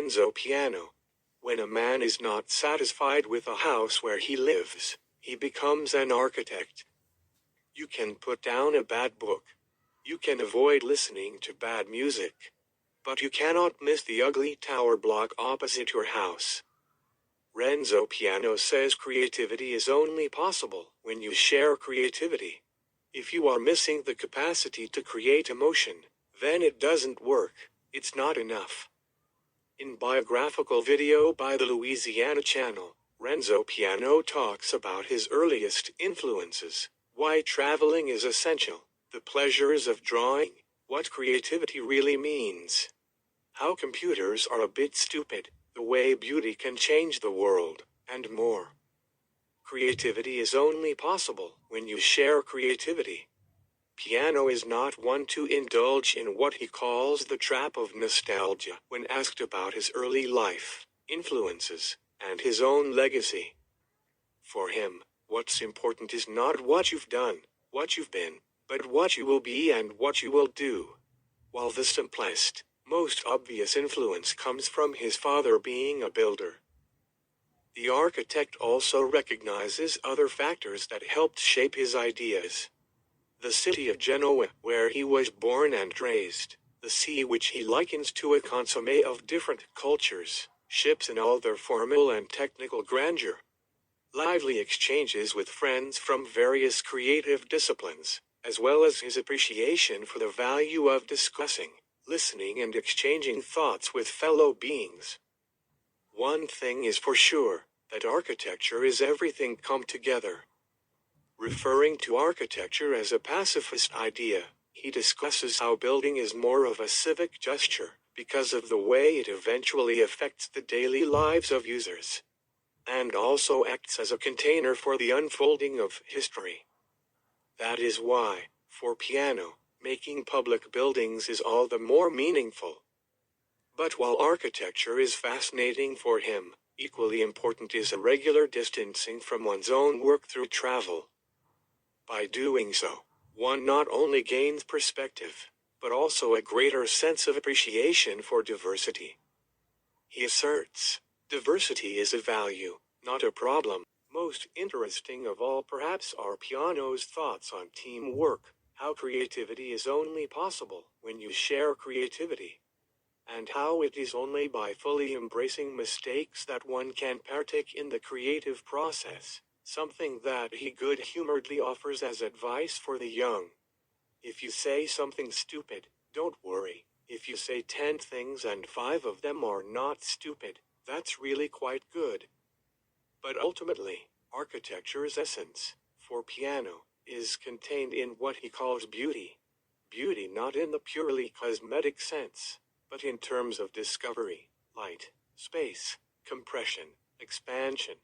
Renzo Piano. When a man is not satisfied with the house where he lives, he becomes an architect. You can put down a bad book. You can avoid listening to bad music. But you cannot miss the ugly tower block opposite your house. Renzo Piano says creativity is only possible when you share creativity. If you are missing the capacity to create emotion, then it doesn't work, it's not enough. In biographical video by the Louisiana Channel, Renzo Piano talks about his earliest influences, why traveling is essential, the pleasures of drawing, what creativity really means, how computers are a bit stupid, the way beauty can change the world, and more. Creativity is only possible when you share creativity. Piano is not one to indulge in what he calls the trap of nostalgia when asked about his early life, influences, and his own legacy. For him, what's important is not what you've done, what you've been, but what you will be and what you will do. While the simplest, most obvious influence comes from his father being a builder, the architect also recognizes other factors that helped shape his ideas. The city of Genoa, where he was born and raised, the sea which he likens to a consommé of different cultures, ships in all their formal and technical grandeur, lively exchanges with friends from various creative disciplines, as well as his appreciation for the value of discussing, listening and exchanging thoughts with fellow beings. One thing is for sure, that architecture is everything come together. Referring to architecture as a pacifist idea, he discusses how building is more of a civic gesture, because of the way it eventually affects the daily lives of users, and also acts as a container for the unfolding of history. That is why, for Piano, making public buildings is all the more meaningful. But while architecture is fascinating for him, equally important is a regular distancing from one's own work through travel. By doing so, one not only gains perspective, but also a greater sense of appreciation for diversity. He asserts, diversity is a value, not a problem. Most interesting of all perhaps are Piano's thoughts on teamwork, how creativity is only possible when you share creativity, and how it is only by fully embracing mistakes that one can partake in the creative process, something that he good-humoredly offers as advice for the young. If you say something stupid, don't worry. If you say 10 things and 5 of them are not stupid, that's really quite good. But ultimately, architecture's essence, for Piano, is contained in what he calls beauty. Beauty not in the purely cosmetic sense, but in terms of discovery, light, space, compression, expansion,